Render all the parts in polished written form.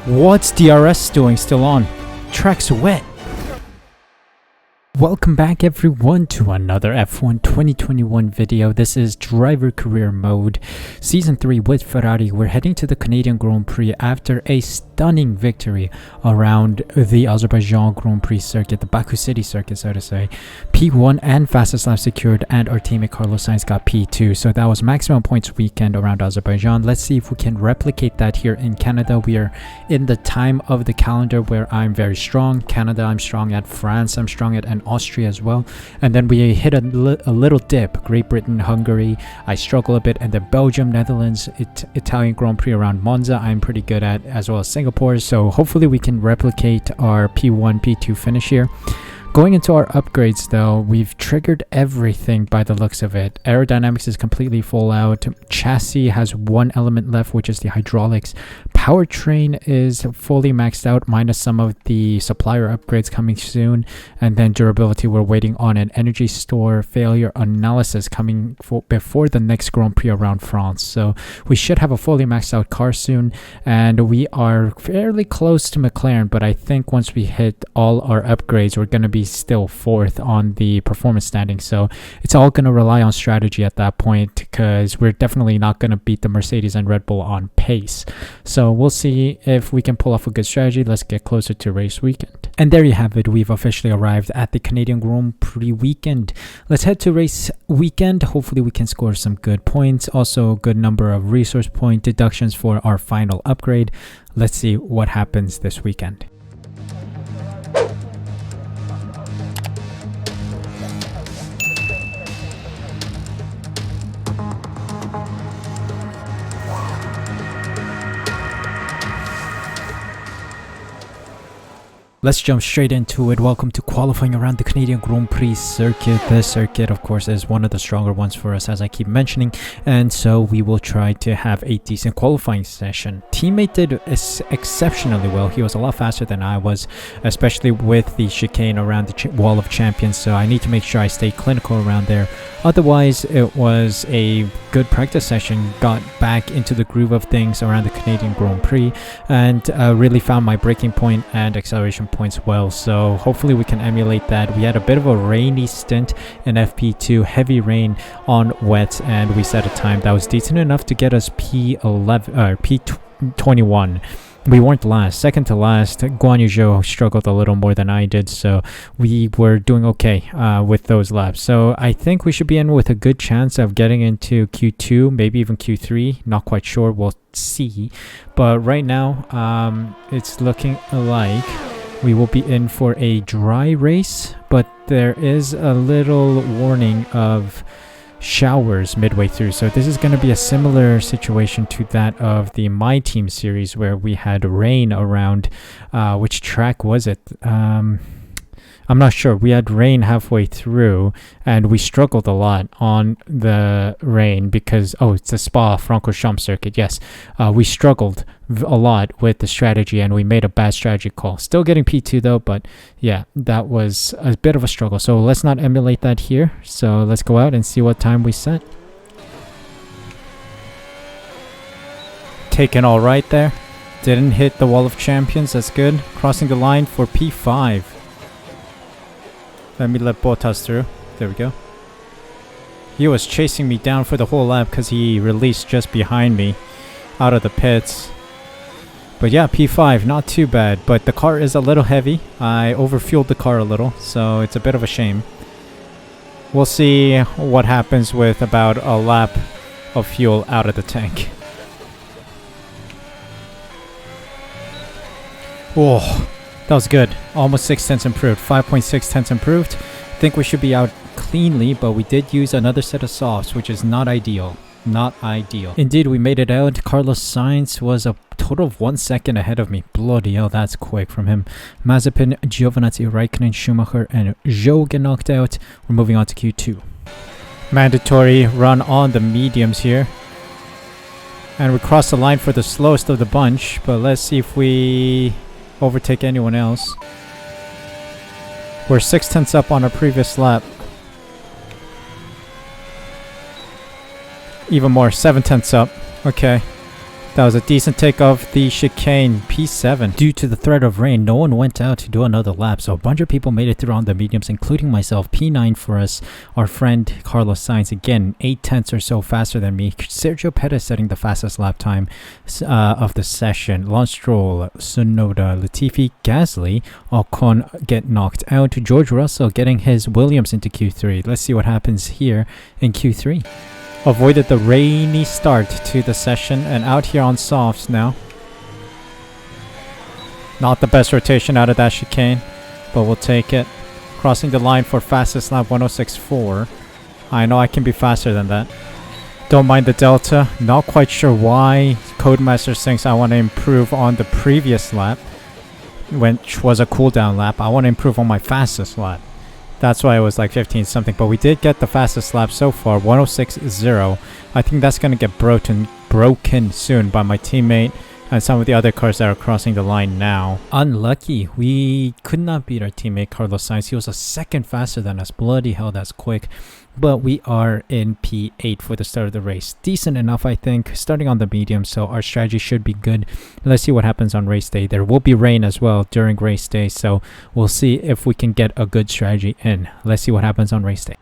What's DRS doing still on? Track's wet. Welcome back everyone to another F1 2021 video. This is Driver Career Mode, Season 3 with Ferrari. We're heading to the Canadian Grand Prix after a stunning victory around the Azerbaijan Grand Prix circuit, the Baku City circuit, so to say. P1 and fastest lap secured, and our teammate Carlos Sainz got P2. So that was maximum points weekend around Azerbaijan. Let's see if we can replicate that here in Canada. We are in the time of the calendar where I'm very strong. Canada, I'm strong at. France, I'm strong at, and Austria as well. And then we hit a little dip. Great Britain, Hungary, I struggle a bit. And then Belgium, Netherlands, Italian Grand Prix around Monza, I'm pretty good at, as well as Singapore. So hopefully we can replicate our P1, P2 finish here. Going into our upgrades though, we've triggered everything by the looks of it. Aerodynamics is completely full out. Chassis has one element left, which is the hydraulics. Powertrain is fully maxed out, minus some of the supplier upgrades coming soon. And then durability, we're waiting on an energy store failure analysis coming before the next Grand Prix around France. So we should have a fully maxed out car soon. And we are fairly close to McLaren, but I think once we hit all our upgrades, we're going to be still fourth on the performance standing. So it's all going to rely on strategy at that point, because we're definitely not going to beat the Mercedes and Red Bull on pace. So we'll see if we can pull off a good strategy. Let's get closer to race weekend. And there you have it. We've officially arrived at the Canadian Grand Prix weekend. Let's head to race weekend. Hopefully we can score some good points. Also a good number of resource point deductions for our final upgrade. Let's see what happens this weekend. Let's jump straight into it. Welcome to qualifying around the Canadian Grand Prix circuit. This circuit, of course, is one of the stronger ones for us, as I keep mentioning, and so we will try to have a decent qualifying session. Teammate did exceptionally well. He was a lot faster than I was, especially with the chicane around the Wall of Champions, so I need to make sure I stay clinical around there. Otherwise, it was a good practice session. Got back into the groove of things around the Canadian Grand Prix, and really found my braking point and acceleration points well. So hopefully we can emulate that. We had a bit of a rainy stint in FP2, heavy rain on wet, and we set a time that was decent enough to get us P21. We weren't last, second to last. Guan Yu Zhou struggled a little more than I did, so we were doing okay with those laps. So I think we should be in with a good chance of getting into Q2, maybe even Q3. Not quite sure, we'll see. But right now, it's looking like we will be in for a dry race, but there is a little warning of showers midway through. So this is going to be a similar situation to that of the My Team series, where we had rain around, which track was it? I'm not sure. We had rain halfway through, and we struggled a lot on the rain because, it's the Spa-Francorchamps circuit. Yes, we struggled a lot with the strategy, and we made a bad strategy call. Still getting P2 though, but yeah, that was a bit of a struggle. So let's not emulate that here. So let's go out and see what time we set. Taken all right there. Didn't hit the Wall of Champions. That's good. Crossing the line for P5. Let me let Bottas through. There we go. He was chasing me down for the whole lap because he released just behind me out of the pits. But yeah, P5, not too bad. But the car is a little heavy. I overfueled the car a little, so it's a bit of a shame. We'll see what happens with about a lap of fuel out of the tank. Oh, that was good. Almost 6 tenths improved. 5.6 tenths improved. I think we should be out cleanly, but we did use another set of softs, which is not ideal. Not ideal. Indeed, we made it out. Carlos Sainz was a total of 1 second ahead of me. Bloody hell, that's quick from him. Mazepin, Giovinazzi, Raikkonen, Schumacher, and Zhou get knocked out. We're moving on to Q2. Mandatory run on the mediums here. And we cross the line for the slowest of the bunch, but let's see if we overtake anyone else. We're 6 tenths up on our previous lap. Even more, 7 tenths up. Okay. That was a decent take of the chicane, P7. Due to the threat of rain, no one went out to do another lap, so a bunch of people made it through on the mediums, including myself. P9 for us, our friend Carlos Sainz, again, 8/10 or so faster than me. Sergio Perez setting the fastest lap time of the session. Lance Stroll, Tsunoda, Latifi, Gasly, Ocon get knocked out. George Russell getting his Williams into Q3. Let's see what happens here in Q3. Avoided the rainy start to the session and out here on softs now. Not the best rotation out of that chicane, but we'll take it. Crossing the line for fastest lap 106.4. I know I can be faster than that. Don't mind the delta. Not quite sure why Codemaster thinks I want to improve on the previous lap, which was a cooldown lap. I want to improve on my fastest lap. That's why it was like 15 something, but we did get the fastest lap so far, 106.0. I think that's going to get broken soon by my teammate and some of the other cars that are crossing the line now. Unlucky, we could not beat our teammate Carlos Sainz. He was a second faster than us. Bloody hell, that's quick. But we are in P8 for the start of the race. Decent enough, I think. Starting on the medium, so our strategy should be good. Let's see what happens on race day. There will be rain as well during race day, so we'll see if we can get a good strategy in. Let's see what happens on race day.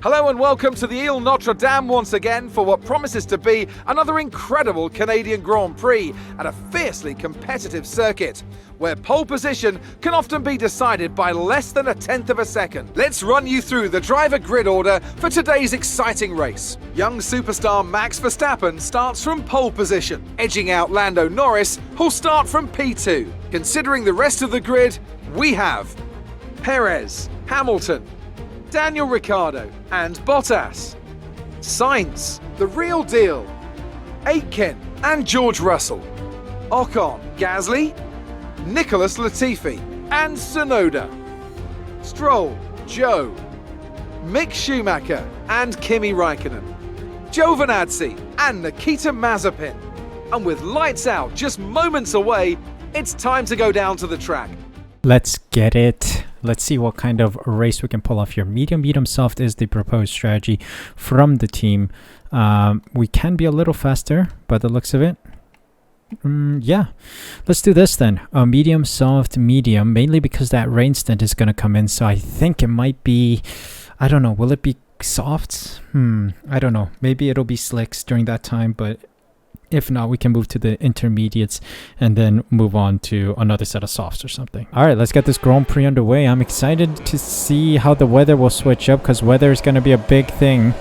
Hello and welcome to the Ile Notre Dame once again for what promises to be another incredible Canadian Grand Prix at a fiercely competitive circuit, where pole position can often be decided by less than 1/10 of a second. Let's run you through the driver grid order for today's exciting race. Young superstar Max Verstappen starts from pole position, edging out Lando Norris, who'll start from P2. Considering the rest of the grid, we have Perez, Hamilton, Daniel Ricciardo and Bottas, Sainz, the real deal, Aitken and George Russell, Ocon, Gasly, Nicholas Latifi and Tsunoda, Stroll, Joe, Mick Schumacher and Kimi Raikkonen, Giovinazzi and Nikita Mazepin. And with lights out just moments away, it's time to go down to the track. Let's get it. Let's see what kind of race we can pull off here. Medium, soft is the proposed strategy from the team. We can be a little faster by the looks of it. Yeah, let's do this then. Medium, soft, medium, mainly because that rain stint is going to come in. So I think it might be, I don't know, will it be softs? I don't know. Maybe it'll be slicks during that time, but if not, we can move to the intermediates and then move on to another set of softs or something. All right, let's get this Grand Prix underway. I'm excited to see how the weather will switch up because weather is going to be a big thing.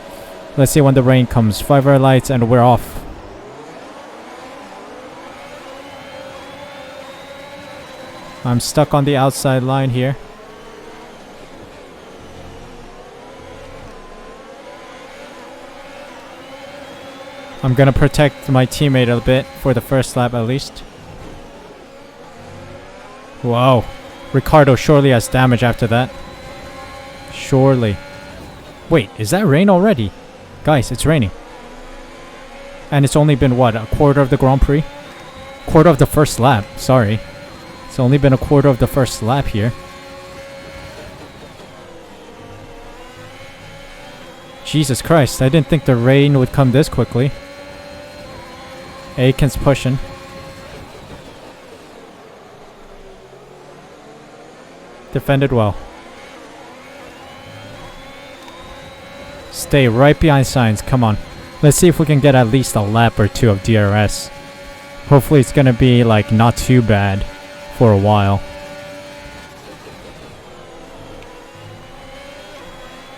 Let's see when the rain comes. 5-hour lights and we're off. I'm stuck on the outside line here. I'm gonna protect my teammate a bit for the first lap at least. Wow. Ricardo surely has damage after that. Surely. Wait, is that rain already? Guys, it's raining. And it's only been what, a quarter of the Grand Prix? Quarter of the first lap, sorry. It's only been a quarter of the first lap here. Jesus Christ, I didn't think the rain would come this quickly. Aiken's pushing. Defended well. Stay right behind Sainz, come on. Let's see if we can get at least a lap or two of DRS. Hopefully it's gonna be like not too bad for a while.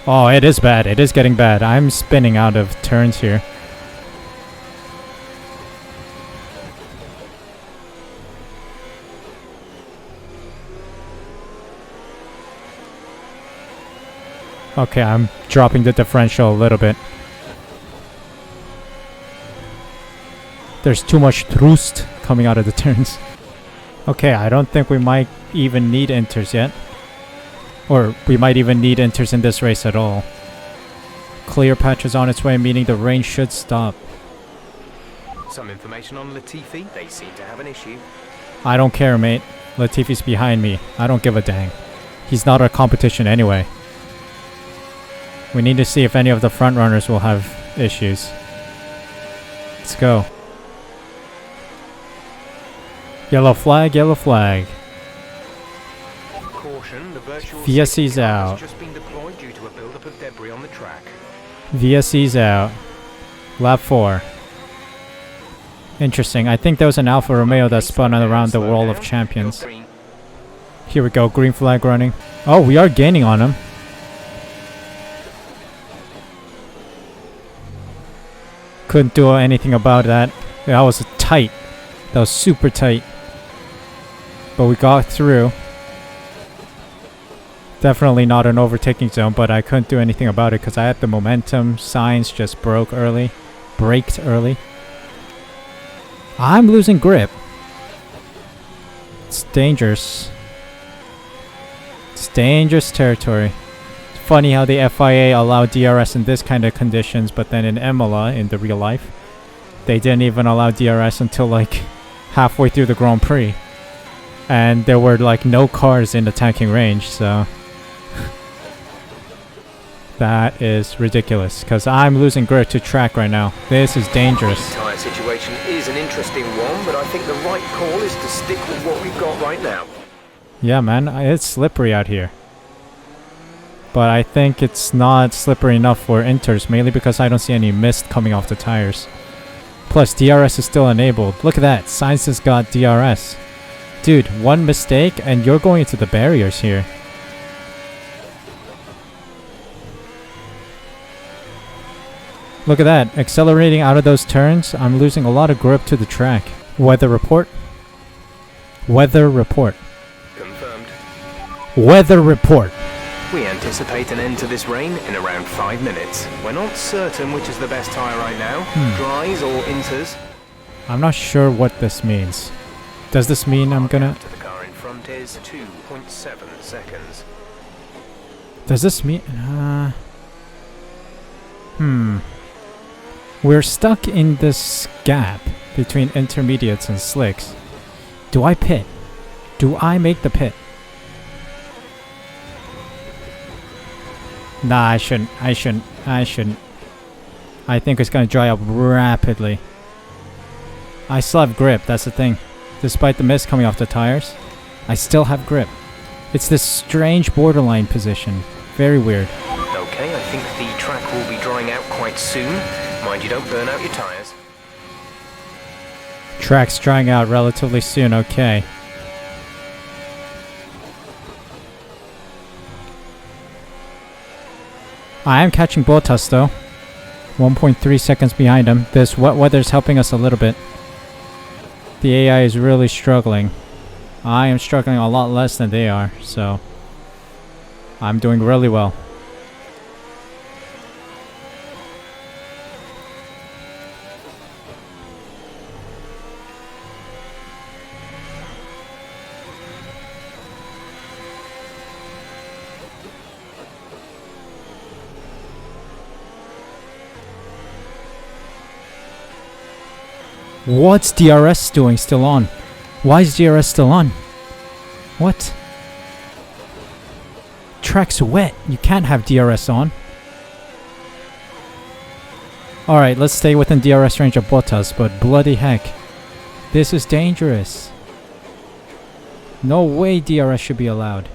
Oh, it is bad. It is getting bad. I'm spinning out of turns here. Okay, I'm dropping the differential a little bit. There's too much thrust coming out of the turns. Okay, I don't think we might even need inters yet. Or we might even need inters in this race at all. Clear patch is on its way, meaning the rain should stop. Some information on Latifi. They seem to have an issue. I don't care, mate. Latifi's behind me. I don't give a dang. He's not our competition anyway. We need to see if any of the front runners will have issues. Let's go. Yellow flag, yellow flag. Caution, the virtual VSC's safety car out. has just been deployed due to a buildup of debris on the track. VSC's out. Lap 4. Interesting. I think there was an Alfa Romeo that spun around the Wall of Champions. Here we go. Green flag running. Oh, we are gaining on him. Couldn't do anything about that. That was tight. That was super tight. But we got through. Definitely not an overtaking zone, but I couldn't do anything about it because I had the momentum. Signs just braked early. I'm losing grip. It's dangerous. It's dangerous territory. It's funny how the FIA allow DRS in this kind of conditions, but then in Imola, in the real life, they didn't even allow DRS until like halfway through the Grand Prix. And there were like no cars in attacking range, so that is ridiculous because I'm losing grip to track right now. This is dangerous. The tyre situation is an interesting one, but I think the right call is to stick with what we've got right now. Yeah, man, it's slippery out here. But I think it's not slippery enough for inters, mainly because I don't see any mist coming off the tires. Plus, DRS is still enabled. Look at that, Sainz has got DRS. Dude, one mistake and you're going into the barriers here. Look at that, accelerating out of those turns. I'm losing a lot of grip to the track. Weather report. Weather report. Confirmed. Weather report. We anticipate an end to this rain in around 5 minutes. We're not certain which is the best tyre right now, dries or inters. I'm not sure what this means. Does this mean I'm gonna... To the car in front is 2.7 seconds. Does this mean... We're stuck in this gap between intermediates and slicks. Do I pit? Do I make the pit? Nah, I shouldn't. I think it's gonna dry up rapidly. I still have grip, that's the thing. Despite the mist coming off the tires, I still have grip. It's this strange borderline position. Very weird. Okay, I think the track will be drying out quite soon. Mind you don't burn out your tyres. Track's drying out relatively soon, okay. I am catching Bottas though. 1.3 seconds behind him. This wet weather's helping us a little bit. The AI is really struggling. I am struggling a lot less than they are, so I'm doing really well. What's DRS doing still on? Why is DRS still on? What? Track's wet. You can't have DRS on. Alright, let's stay within DRS range of Bottas, but bloody heck. This is dangerous. No way DRS should be allowed.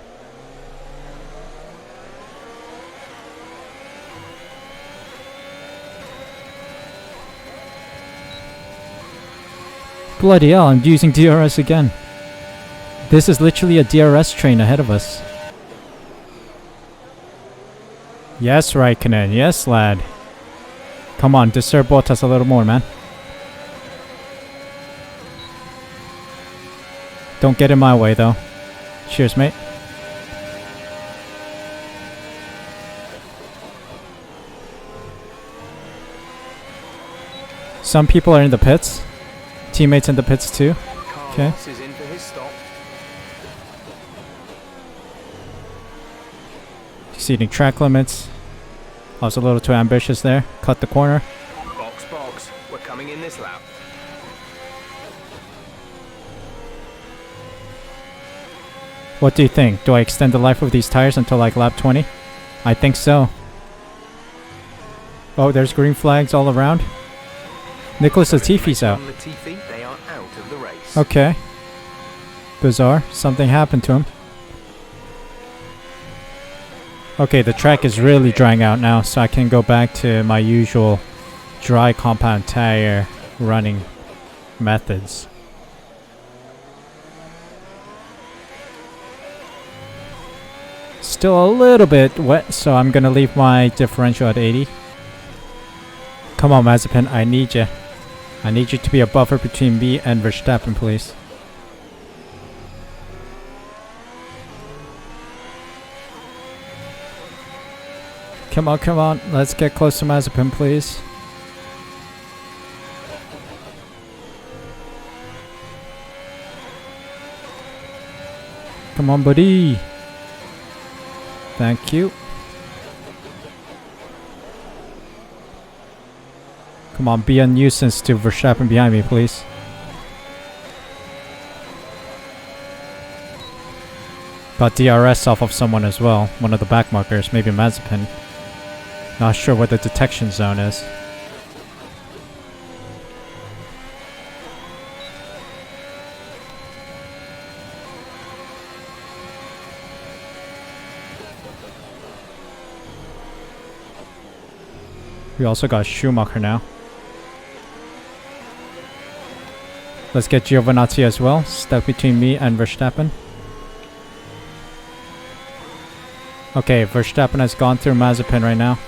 Bloody hell, I'm using DRS again. This is literally a DRS train ahead of us. Yes, Raikkonen. Yes, lad. Come on, disturb Bottas a little more, man. Don't get in my way, though. Cheers, mate. Some people are in the pits. Teammates in the pits too. Okay. Carlos is in for his stop. Exceeding track limits. I was a little too ambitious there. Cut the corner. Box. We're coming in this lap. What do you think? Do I extend the life of these tires until like lap 20? I think so. Oh, there's green flags all around. Nicholas Latifi's out. Latifi, they are out of the race. Okay. Bizarre. Something happened to him. Okay, the track is really drying out now, so I can go back to my usual dry compound tire running methods. Still a little bit wet, so I'm gonna leave my differential at 80. Come on, Mazepin, I need you. I need you to be a buffer between me and Verstappen, please. Come on, let's get close to Mazepin, please. Come on, buddy. Thank you. Come on, be a nuisance to Verstappen behind me, please. Got DRS off of someone as well. One of the back markers, maybe Mazepin. Not sure what the detection zone is. We also got Schumacher now. Let's get Giovinazzi as well, stuck between me and Verstappen. Okay, Verstappen has gone through Mazepin right now.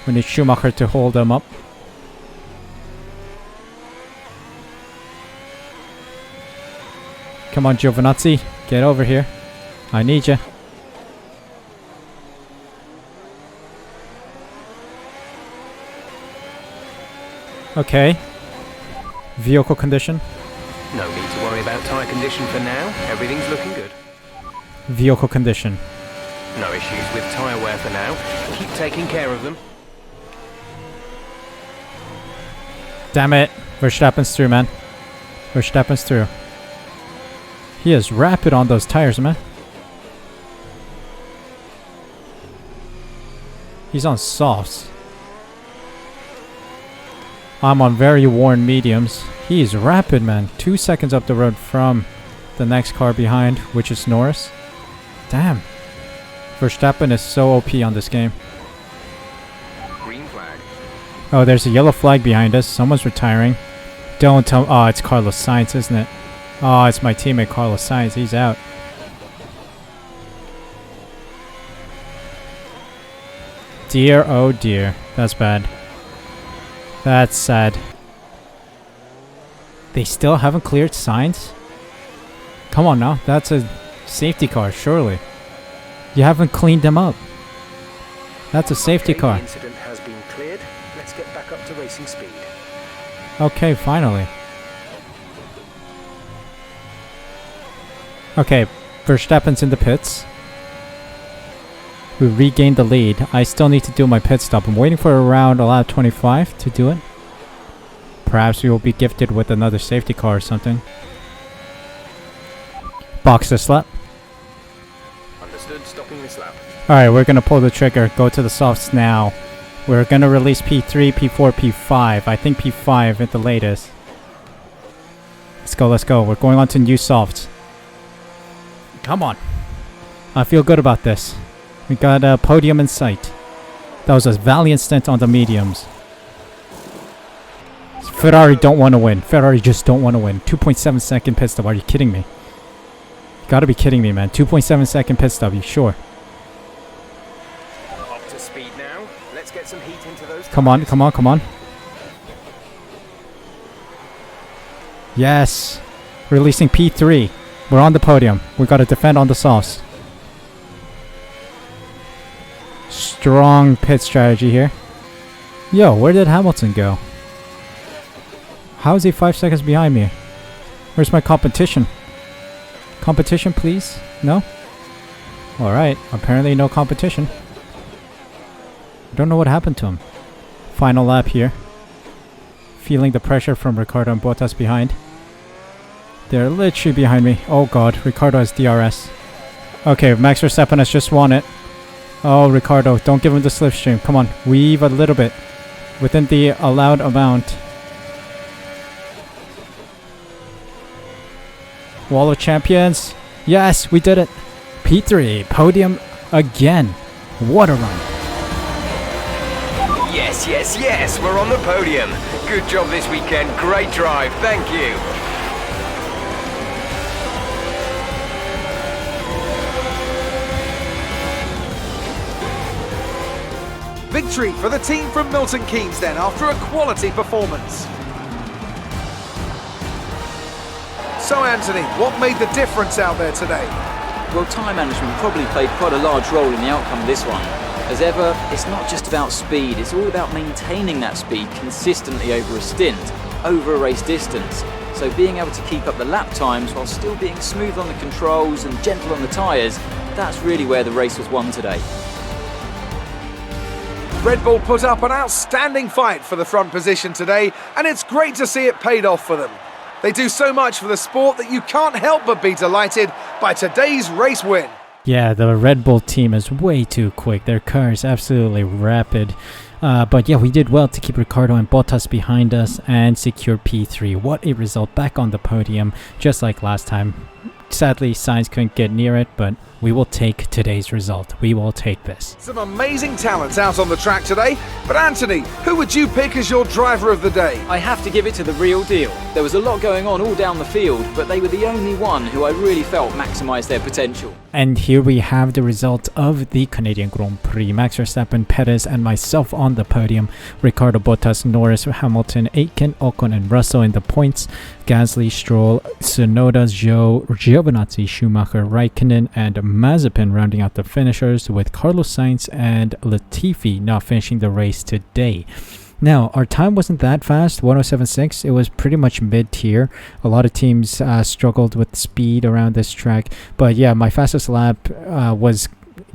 We need Schumacher to hold him up. Come on, Giovinazzi, get over here. I need you. Okay. Vehicle condition. No need to worry about tyre condition for now. Everything's looking good. Vehicle condition. No issues with tyre wear for now. Keep taking care of them. Damn it. Verstappen's through, man. Verstappen's through. He is rapid on those tires, man. He's on softs. I'm on very worn mediums. He's rapid, man. 2 seconds up the road from the next car behind, which is Norris. Damn. Verstappen is so OP on this game. Green flag. Oh, there's a yellow flag behind us. Someone's retiring. Don't tell... Oh, it's Carlos Sainz, isn't it? Oh, it's my teammate Carlos Sainz. He's out. Dear, oh dear. That's bad. That's sad. They still haven't cleared Sainz? Come on now. That's a safety car, surely. You haven't cleaned them up. That's a safety car. The incident has been cleared. Let's get back up to racing speed. Okay, finally. Okay, Verstappen's in the pits. We regained the lead. I still need to do my pit stop. I'm waiting for around lap 25 to do it. Perhaps we will be gifted with another safety car or something. Box this lap. Understood. Stopping this lap. Alright, we're gonna pull the trigger. Go to the softs now. We're gonna release P3, P4, P5. I think P5 at the latest. Let's go, let's go. We're going on to new softs. Come on. I feel good about this. We got a podium in sight. That was a valiant stint on the mediums. Ferrari don't want to win. Ferrari just don't want to win. 2.7 second pit stop. Are you kidding me? You gotta be kidding me, man. 2.7 second pit stop. You sure? Up to speed now. Let's get some heat into those. Come on, come on, come on. Yes. Releasing P3. We're on the podium. We gotta defend on the softs. Strong pit strategy here. Yo, where did Hamilton go? How is he 5 seconds behind me? Where's my competition? Competition, please? No? Alright, apparently no competition. I don't know what happened to him. Final lap here. Feeling the pressure from Ricciardo and Bottas behind. They're literally behind me. Oh god, Ricciardo has DRS. Okay, Max Verstappen has just won it. Oh, Ricciardo, don't give him the slipstream. Come on, weave a little bit. within the allowed amount. Wall of Champions. Yes, we did it. P3, podium again. What a run. Yes, yes, yes, we're on the podium. Good job this weekend. Great drive. Thank you. Victory for the team from Milton Keynes then, after a quality performance. So Anthony, what made the difference out there today? Well, time management probably played quite a large role in the outcome of this one. As ever, it's not just about speed, it's all about maintaining that speed consistently over a stint, over a race distance. So being able to keep up the lap times while still being smooth on the controls and gentle on the tyres, that's really where the race was won today. Red Bull put up an outstanding fight for the front position today, and it's great to see it paid off for them. They do so much for the sport that you can't help but be delighted by today's race win. Yeah, the Red Bull team is way too quick. Their car is absolutely rapid. But yeah, we did well to keep Ricciardo and Bottas behind us and secure P3. What a result, back on the podium, just like last time. Sadly, Sainz couldn't get near it, but we will take today's result. We will take this. Some amazing talents out on the track today, but Anthony, who would you pick as your driver of the day? I have to give it to the real deal. There was a lot going on all down the field, but they were the only one who I really felt maximised their potential. And here we have the result of the Canadian Grand Prix. Max Verstappen, Perez, and myself on the podium. Ricciardo, Bottas, Norris, Hamilton, Aitken, Ocon, and Russell in the points. Gasly, Stroll, Tsunoda, Zhou, Giovinazzi, Schumacher, Raikkonen, and Mazepin rounding out the finishers, with Carlos Sainz and Latifi not finishing the race today. Now, our time wasn't that fast, 107.6. It was pretty much mid-tier. A lot of teams struggled with speed around this track. But yeah, my fastest lap was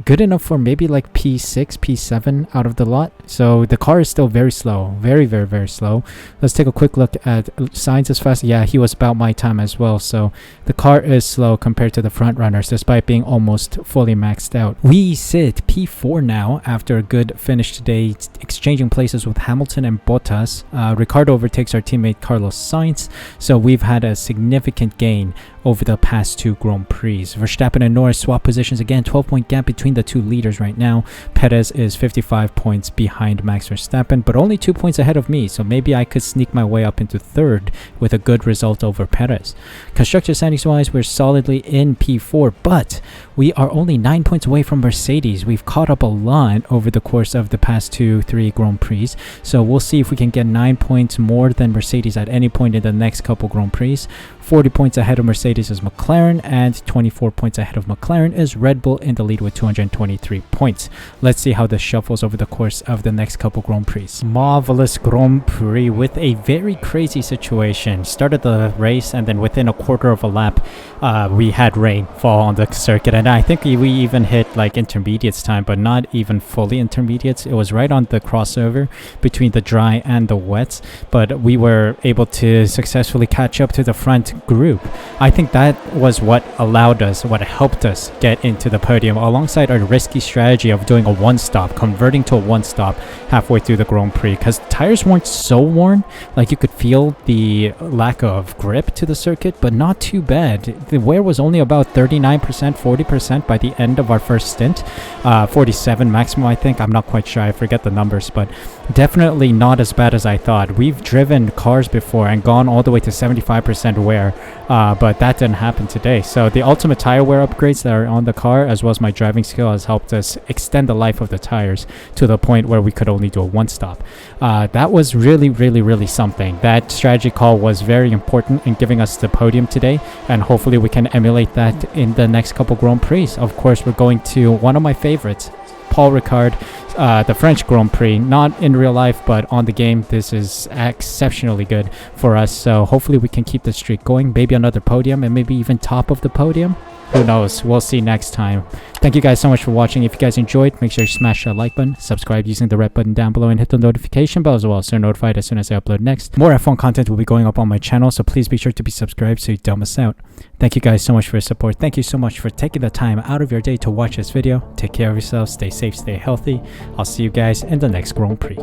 good enough for maybe like P6, P7 out of the lot. So the car is still very slow. Very, very, very slow. Let's take a quick look at Sainz's fast. Yeah, he was about my time as well. So the car is slow compared to the front runners, despite being almost fully maxed out. We sit P4 now after a good finish today, exchanging places with Hamilton and Bottas. Ricciardo overtakes our teammate Carlos Sainz. So we've had a significant gain over the past two Grand Prix. Verstappen and Norris swap positions again, 12-point gap between the two leaders right now. Perez is 55 points behind Max Verstappen, but only 2 points ahead of me, so maybe I could sneak my way up into third with a good result over Perez. Constructor standings wise, we're solidly in P4, but we are only 9 points away from Mercedes. We've caught up a lot over the course of the past 2-3 Grand Prix, so we'll see if we can get 9 points more than Mercedes at any point in the next couple Grand Prix. 40 points ahead of Mercedes is McLaren, and 24 points ahead of McLaren is Red Bull in the lead with 223 points. Let's see how this shuffles over the course of the next couple Grand Prix. Marvelous Grand Prix with a very crazy situation. Started the race, and then within a quarter of a lap, we had rain fall on the circuit, and I think we even hit like intermediates time, but not even fully intermediates. It was right on the crossover between the dry and the wets, but we were able to successfully catch up to the front group. I think that was what allowed us, what helped us get into the podium, alongside our risky strategy of doing a one-stop, converting to a one-stop halfway through the Grand Prix, because tires weren't so worn, like you could feel the lack of grip to the circuit, but not too bad. The wear was only about 39%, 40% by the end of our first stint, 47 maximum I think, I'm not quite sure, I forget the numbers, but definitely not as bad as I thought. We've driven cars before and gone all the way to 75% wear, but that didn't happen today. So the ultimate tire wear upgrades that are on the car, as well as my driving skill, has helped us extend the life of the tires to the point where we could only do a one-stop. That was really, really, really something. That strategy call was very important in giving us the podium today, and hopefully we can emulate that in the next couple Grand Prix. Of course, we're going to one of my favorites, Paul Ricard, the French Grand Prix, not in real life, but on the game. This is exceptionally good for us, so hopefully we can keep the streak going, maybe another podium, and maybe even top of the podium. Who knows? We'll see next time. Thank you guys so much for watching. If you guys enjoyed, make sure you smash that like button, subscribe using the red button down below, and hit the notification bell as well, so you're notified as soon as I upload next. More F1 content will be going up on my channel, so please be sure to be subscribed so you don't miss out. Thank you guys so much for your support. Thank you so much for taking the time out of your day to watch this video. Take care of yourselves, stay safe, stay healthy. I'll see you guys in the next Grand Prix.